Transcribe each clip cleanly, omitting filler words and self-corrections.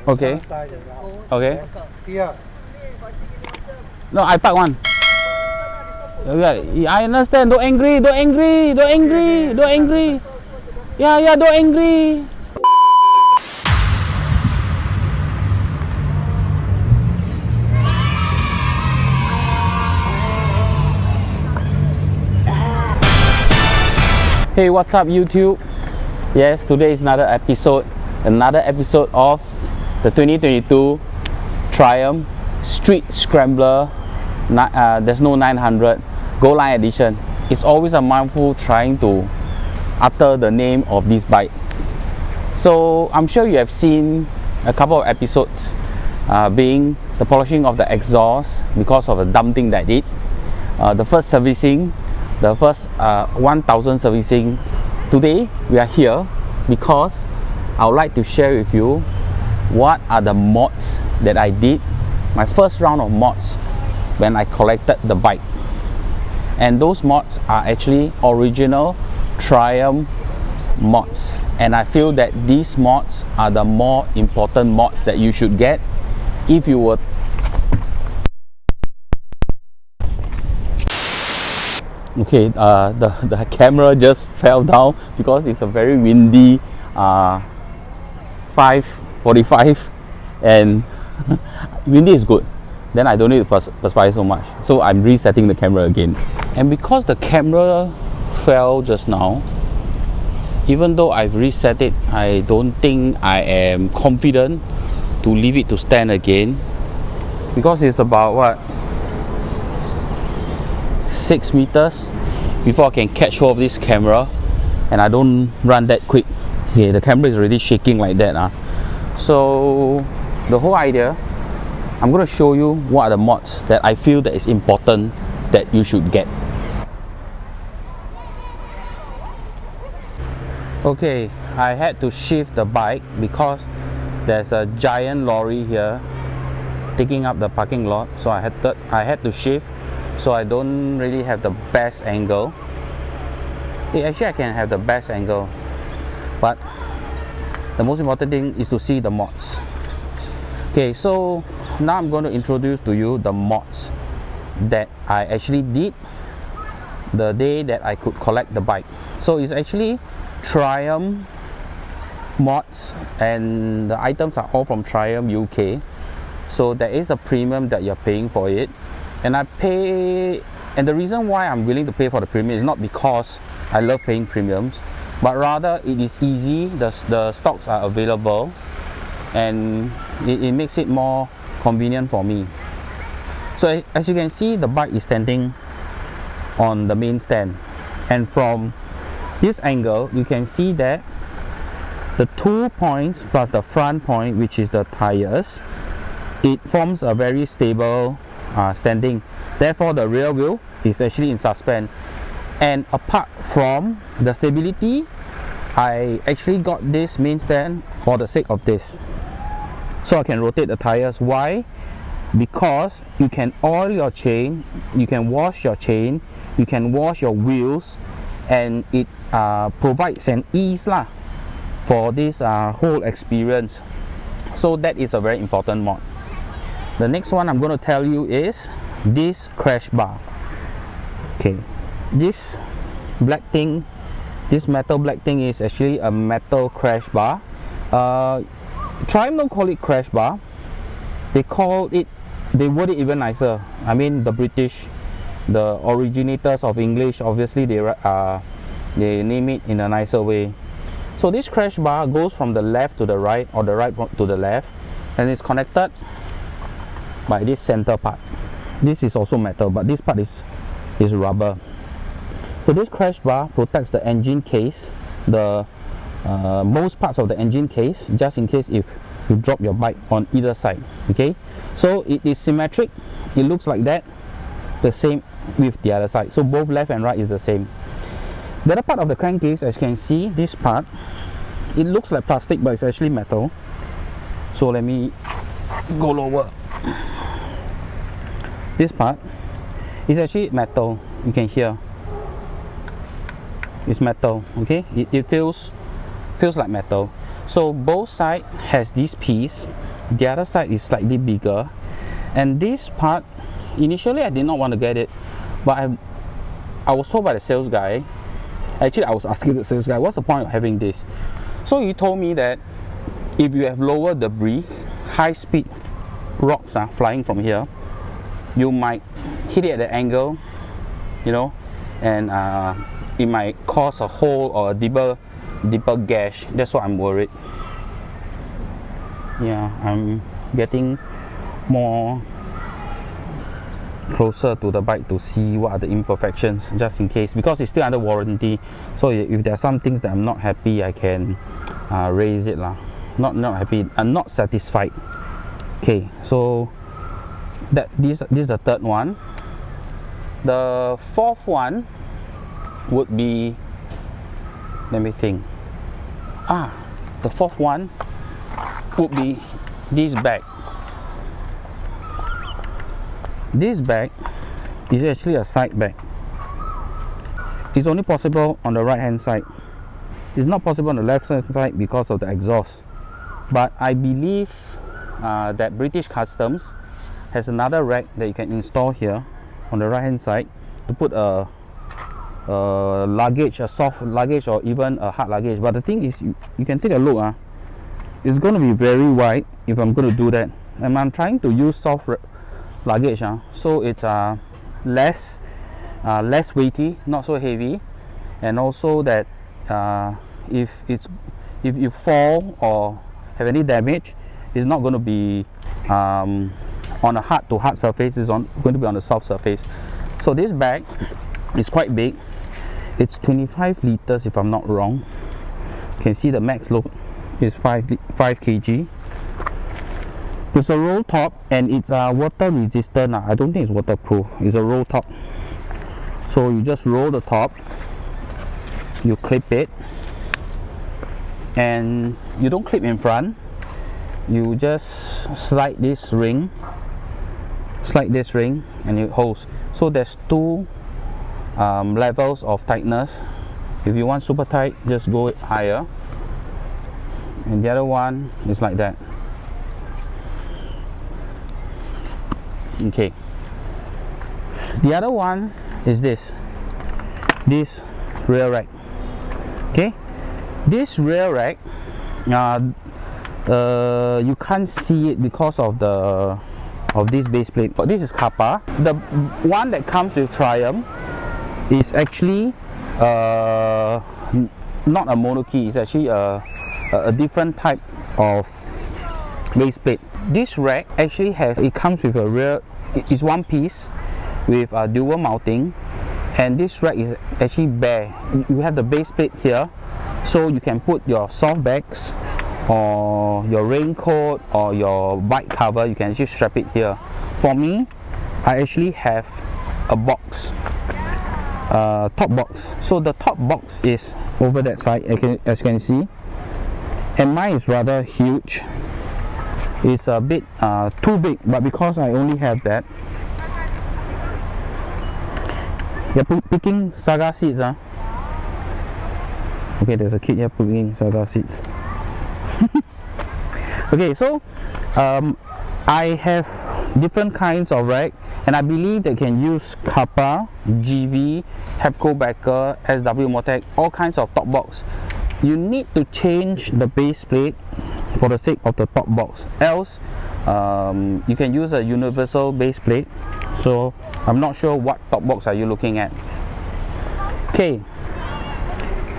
Okay. Okay. No, I park one. I understand. Don't angry. Don't angry. Don't angry. Don't angry. Yeah. Don't angry. Hey, what's up YouTube? Yes, today is another episode of the 2022 Triumph Street Scrambler. There's no 900 Goldline edition. It's always a mindful trying to utter the name of this bike. So I'm sure you have seen a couple of episodes being the polishing of the exhaust because of the dumping that I did. The first servicing, the first 1000 servicing. Today we are here because I would like to share with you what are the mods that I did, my first round of mods when I collected the bike. And those mods are actually original Triumph mods, and I feel that these mods are the more important mods that you should get if you were. Okay, the camera just fell down because it's a very windy 5:45 and windy is good, then I don't need to perspire so much, so I'm resetting the camera again. And because the camera fell just now, even though I've reset it, I don't think I am confident to leave it to stand again, because it's about what, 6 meters before I can catch hold of this camera, and I don't run that quick. Okay, the camera is already shaking like that. So the whole idea, I'm going to show you what are the mods that I feel that is important that you should get. Okay, I had to shift the bike because there's a giant lorry here taking up the parking lot, so I had to shift, so I don't really have the best angle. Actually I can have the best angle, but the most important thing is to see the mods. Okay, so now I'm going to introduce to you the mods that I actually did the day that I could collect the bike. So it's actually Triumph mods, and the items are all from Triumph UK, so there is a premium that you're paying for it. And the reason why I'm willing to pay for the premium is not because I love paying premiums, but rather it is easy, the stocks are available, and it makes it more convenient for me. So as you can see, the bike is standing on the main stand, and from this angle you can see that the 2 points plus the front point, which is the tires, it forms a very stable standing. Therefore the rear wheel is actually in suspend, and apart from the stability, I actually got this main stand for the sake of this, so I can rotate the tires. Why? Because you can oil your chain, you can wash your chain, you can wash your wheels, and it provides an ease for this whole experience. So that is a very important mod. The next one I'm going to tell you is this crash bar. Okay, this black thing, this metal black thing is actually a metal crash bar. Triumph don't call it crash bar, they word it even nicer. I mean, the British, the originators of English, obviously they name it in a nicer way. So this crash bar goes from the left to the right, or the right to the left, and it's connected by this center part. This is also metal, but this part is rubber. So this crash bar protects the engine case, the most parts of the engine case, just in case if you drop your bike on either side. Okay, so it is symmetric, it looks like that, the same with the other side, so both left and right is the same. The other part of the crankcase, as you can see, this part, it looks like plastic but it's actually metal. So let me go lower. This part is actually metal, you can hear it's metal. Okay, it feels like metal. So both sides has this piece the other side is slightly bigger, and this part, initially I did not want to get it, but I was told by the sales guy, actually I was asking the sales guy, what's the point of having this? So he told me that if you have lower debris, high speed rocks are flying from here, you might hit it at the angle, you know, and it might cause a hole or a deeper gash. That's why I'm worried. Yeah, I'm getting more closer to the bike to see what are the imperfections, just in case, because it's still under warranty. So if there are some things that I'm not happy, I can raise it lah. Not happy, I'm not satisfied. Okay, so this is the third one. The fourth one would be, let me think. The fourth one would be this bag. This bag is actually a side bag. It's only possible on the right hand side. It's not possible on the left hand side because of the exhaust. But I believe that British Customs has another rack that you can install here on the right hand side to put a luggage, a soft luggage or even a hard luggage. But the thing is, you can take a look. It's going to be very wide if I'm going to do that, and I'm trying to use soft luggage, so it's less weighty, not so heavy, and also that if you fall or have any damage, it's not going to be on a hard to hard surface. It's going to be on a soft surface. So this bag is quite big. It's 25 liters if I'm not wrong. You can see the max load is 5 kg. It's a roll top and it's water resistant. I don't think it's waterproof. It's a roll top. So you just roll the top, you clip it, and you don't clip in front. You just slide this ring, and it holds. So there's two levels of tightness. If you want super tight, just go higher, and the other one is like that. Okay, the other one is this rear rack. Okay, this rear rack, you can't see it because of this base plate, but this is Kappa. The one that comes with Triumph is actually not a monokey. It's actually a different type of base plate. This rack actually comes with a rear, it's one piece with a dual mounting, and this rack is actually bare. You have the base plate here, so you can put your soft bags or your raincoat or your bike cover. You can actually strap it here. For me, I actually have a box, top box. So the top box is over that side, as you can see, and mine is rather huge. It's a bit too big, but because I only have that, you're picking saga seats. Okay, there's a kid here picking saga seats. Okay, so I have different kinds of rack, and I believe they can use Kappa, GV, Hepco Backer, SW Motec, all kinds of top box. You need to change the base plate for the sake of the top box, else you can use a universal base plate. So I'm not sure what top box are you looking at. Okay,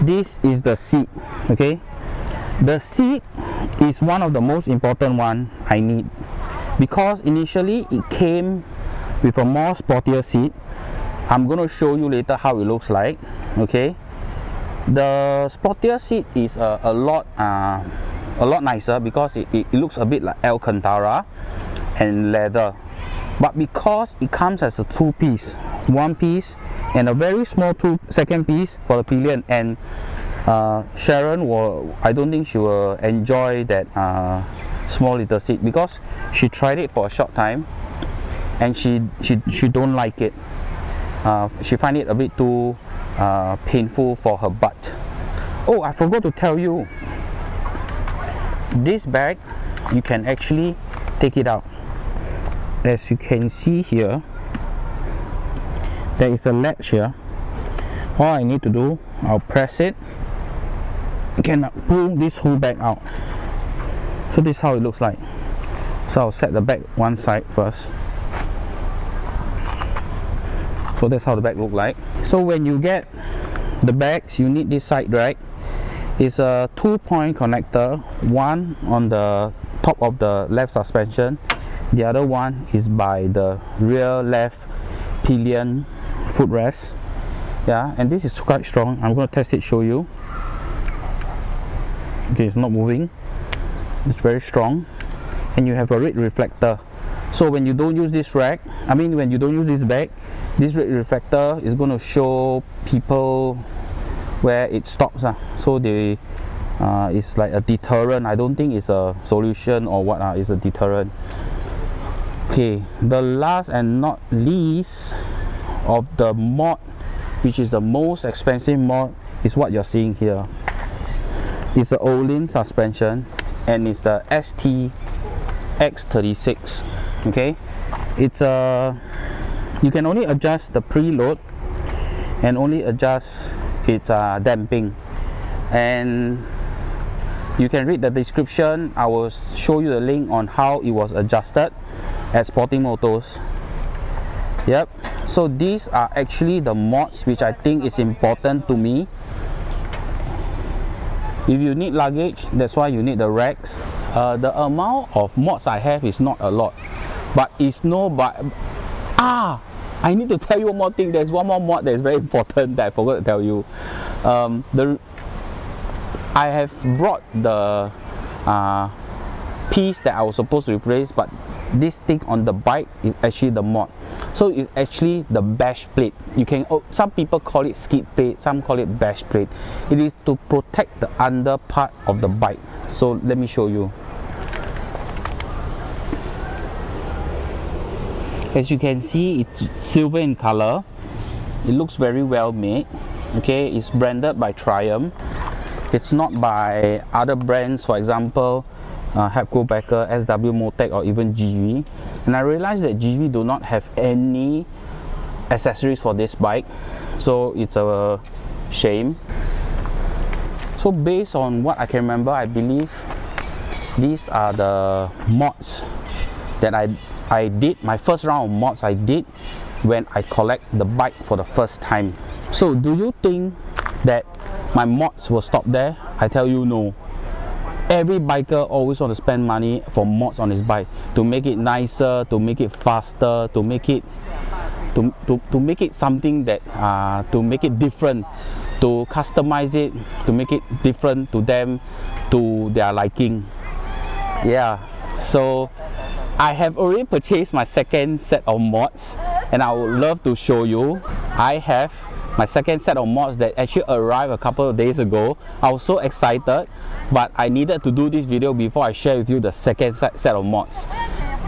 this is the seat. Okay, the seat is one of the most important one I need, because initially it came with a more sportier seat. I'm going to show you later how it looks like. Okay, the sportier seat is a lot nicer because it looks a bit like Alcantara and leather, but because it comes as a two-piece, one piece and a very small second piece for the pillion, and Sharon I don't think she will enjoy that small little seat, because she tried it for a short time and she don't like it. She find it a bit too painful for her butt. Oh, I forgot to tell you, this bag you can actually take it out. As you can see here, there is a latch here. All I need to do, I'll press it. You can pull this whole bag out. So this is how it looks like. So I'll set the bag one side first. So that's how the bag look like. So when you get the bags, you need this side drag. It's a 2-point connector, one on the top of the left suspension, the other one is by the rear left pillion footrest. Yeah, and this is quite strong. I'm going to test it, show you. Okay, it's not moving. It's very strong, and you have a red reflector. So when you don't use this rack, when you don't use this bag, this red reflector is going to show people where it stops. So they it's like a deterrent. I don't think it's a solution or what. It's a deterrent. Okay, the last and not least of the mod, which is the most expensive mod, is what you're seeing here. It's the Goldline suspension, and it's the STX36. Okay, it's you can only adjust the preload and only adjust its damping, and you can read the description. I will show you the link on how it was adjusted at Sporting Motors. Yep, so these are actually the mods which I think is important to me. If you need luggage, that's why you need the racks. The amount of mods I have is not a lot, but it's no I need to tell you one more thing. There's one more mod that is very important that I forgot to tell you. I have brought the piece that I was supposed to replace, but this thing on the bike is actually the mod. So it's actually the bash plate. You can, some people call it skid plate, some call it bash plate. It is to protect the under part of the bike. So let me show you. As you can see, it's silver in color. It looks very well made. Okay, it's branded by Triumph. It's not by other brands, for example Hapco Becker, SW Motec, or even GV. And I realized that GV do not have any accessories for this bike, so it's a shame. So based on what I can remember, I believe these are the mods that I did. My first round of mods I did when I collect the bike for the first time. So do you think that my mods will stop there? I tell you no. Every biker always want to spend money for mods on his bike to make it nicer, to make it faster, to make it something that to make it different, to customize it, to make it different to them, to their liking. Yeah, so I have already purchased my second set of mods, and I would love to show you. I have my second set of mods that actually arrived a couple of days ago. I was so excited, but I needed to do this video before I share with you the second set of mods.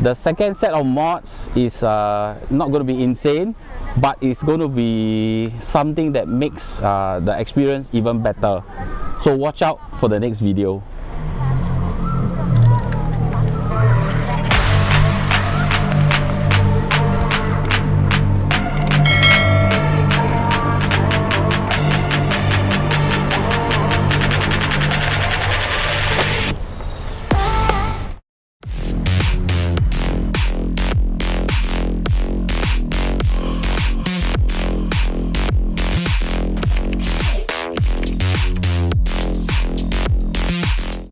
The second set of mods is not going to be insane, but it's going to be something that makes the experience even better. So watch out for the next video.